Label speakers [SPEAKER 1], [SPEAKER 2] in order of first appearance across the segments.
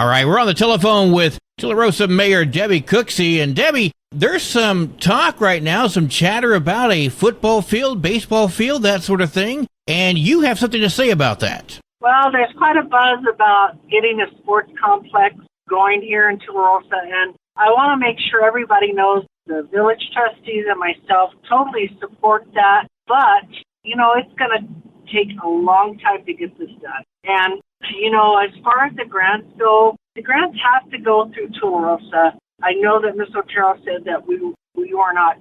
[SPEAKER 1] All right, we're on the telephone with Tularosa Mayor Debbie Cooksey. And Debbie, there's some talk right now, some chatter about a football field, baseball field, that sort of thing. And you have something to say about that.
[SPEAKER 2] Well, there's quite a buzz about getting a sports complex going here in Tularosa, and I want to make sure everybody knows the village trustees and myself totally support that. But, it's going to take a long time to get this done. And, as far as the grants go, the grants have to go through Tularosa. I know that Ms. Otero said that we are not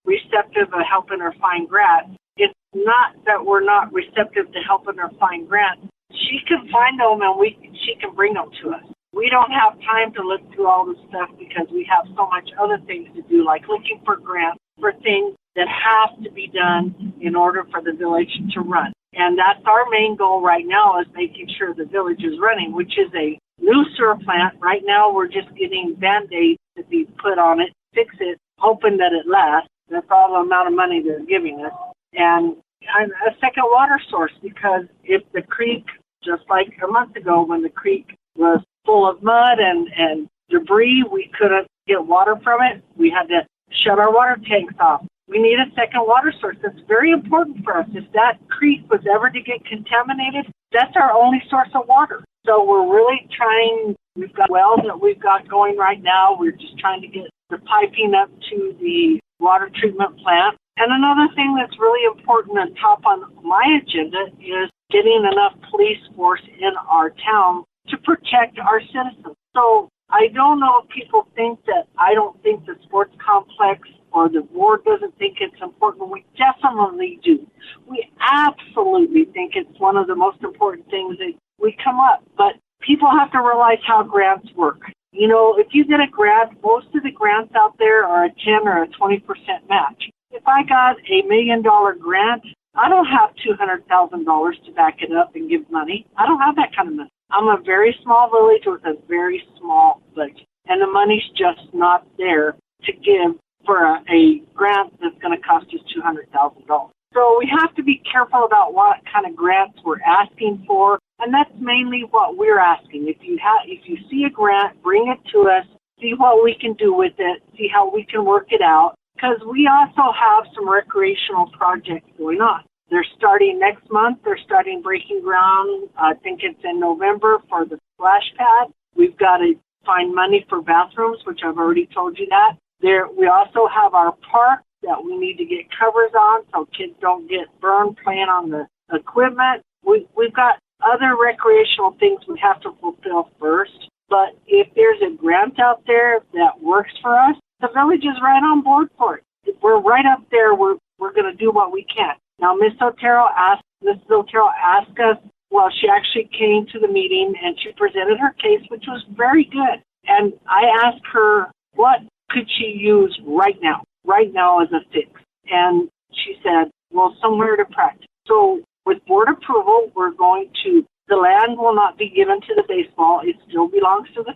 [SPEAKER 2] receptive of helping her find grants. It's not that we're not receptive to helping her find grants. She can find them and she can bring them to us. We don't have time to look through all this stuff because we have so much other things to do, like looking for grants for things that have to be done in order for the village to run. And that's our main goal right now, is making sure the village is running, which is a new sewer plant. Right now we're just getting Band-Aids to be put on it, fix it, hoping that it lasts. That's all the amount of money they're giving us. And a second water source, because if the creek, just like a month ago when the creek was full of mud and debris, we couldn't get water from it. We had to shut our water tanks off. We need a second water source. That's very important for us. If that creek was ever to get contaminated, that's our only source of water. So we're really trying. We've got wells that we've got going right now. We're just trying to get the piping up to the water treatment plant. And another thing that's really important and top on my agenda is getting enough police force in our town to protect our citizens. So I don't know if people think that I don't think the sports complex or the board doesn't think it's important. We definitely do. We absolutely think it's one of the most important things that we come up. But people have to realize how grants work. If you get a grant, most of the grants out there are a 10 or a 20% match. If I got $1 million grant, I don't have $200,000 to back it up and give money. I don't have that kind of money. I'm a very small village with a very small budget, and the money's just not there to give for a grant that's going to cost us $200,000. So we have to be careful about what kind of grants we're asking for, and that's mainly what we're asking. If you see a grant, bring it to us, see what we can do with it, see how we can work it out, because we also have some recreational projects going on. They're starting next month. They're starting breaking ground. I think it's in November for the splash pad. We've got to find money for bathrooms, which I've already told you that. We also have our park that we need to get covers on so kids don't get burned playing on the equipment. We've got other recreational things we have to fulfill first. But if there's a grant out there that works for us, the village is right on board for it. If we're right up there. We're going to do what we can. Now, Mrs. Otero asked us, well, she actually came to the meeting and she presented her case, which was very good. And I asked her, what could she use right now as a fix? And she said, well, somewhere to practice. So with board approval, the land will not be given to the baseball. It still belongs to the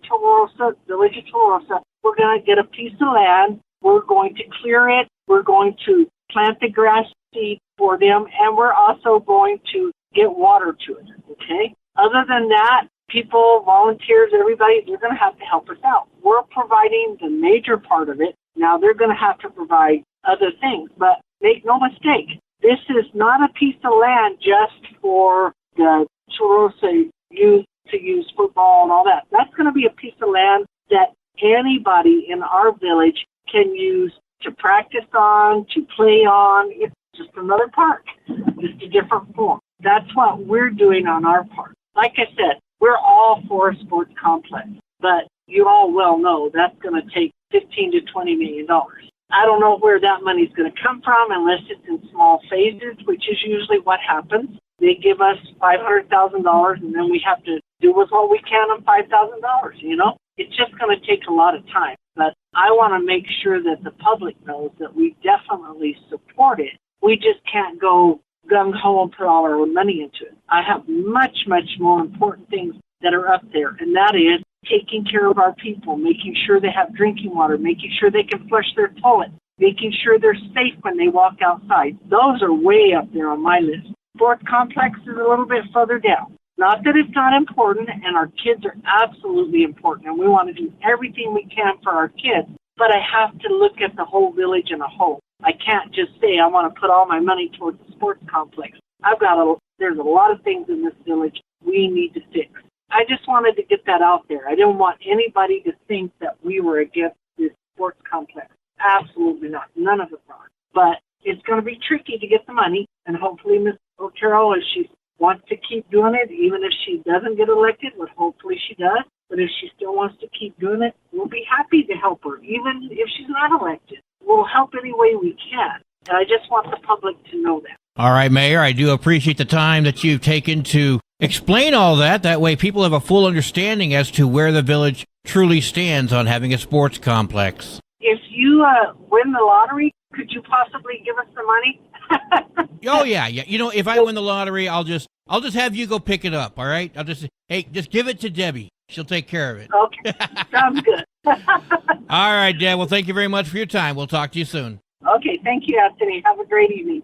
[SPEAKER 2] village of Tularosa. We're going to get a piece of land. We're going to clear it. We're going to plant the grass seed for them, and we're also going to get water to it, okay? Other than that, people, volunteers, everybody, they're going to have to help us out. We're providing the major part of it. Now they're going to have to provide other things, but make no mistake, this is not a piece of land just for the Tularosa youth to use football and all that. That's going to be a piece of land that anybody in our village can use to practice on, to play on. It's just another park, just a different form. That's what we're doing on our part. Like I said, we're all for a sports complex, but you all well know that's going to take $15 to $20 million. I don't know where that money's going to come from unless it's in small phases, which is usually what happens. They give us $500,000 and then we have to do with what we can on $5,000, It's just going to take a lot of time. But I want to make sure that the public knows that we definitely support it. We just can't go gung-ho and put all our money into it. I have much, much more important things that are up there, and that is taking care of our people, making sure they have drinking water, making sure they can flush their toilet, making sure they're safe when they walk outside. Those are way up there on my list. Sports complex is a little bit further down. Not that it's not important, and our kids are absolutely important, and we want to do everything we can for our kids, but I have to look at the whole village in a whole. I can't just say I want to put all my money towards the sports complex. There's a lot of things in this village we need to fix. I just wanted to get that out there. I didn't want anybody to think that we were against this sports complex. Absolutely not. None of us are. But it's going to be tricky to get the money, and hopefully Ms. Otero, if she wants to keep doing it, even if she doesn't get elected, but hopefully she does. But if she still wants to keep doing it, we'll be happy to help her, even if she's not elected. We'll help any way we can. And I just want the public to know that.
[SPEAKER 1] All right, Mayor, I do appreciate the time that you've taken to explain all that. That way people have a full understanding as to where the village truly stands on having a sports complex.
[SPEAKER 2] If you win the lottery, could you possibly give us the money?
[SPEAKER 1] Oh, yeah. You know, if I win the lottery, I'll just have you go pick it up, all right? Just give it to Debbie. She'll take care of it.
[SPEAKER 2] Okay, sounds good.
[SPEAKER 1] All right, Deb. Well, thank you very much for your time. We'll talk to you soon.
[SPEAKER 2] Okay, thank you, Anthony. Have a great evening.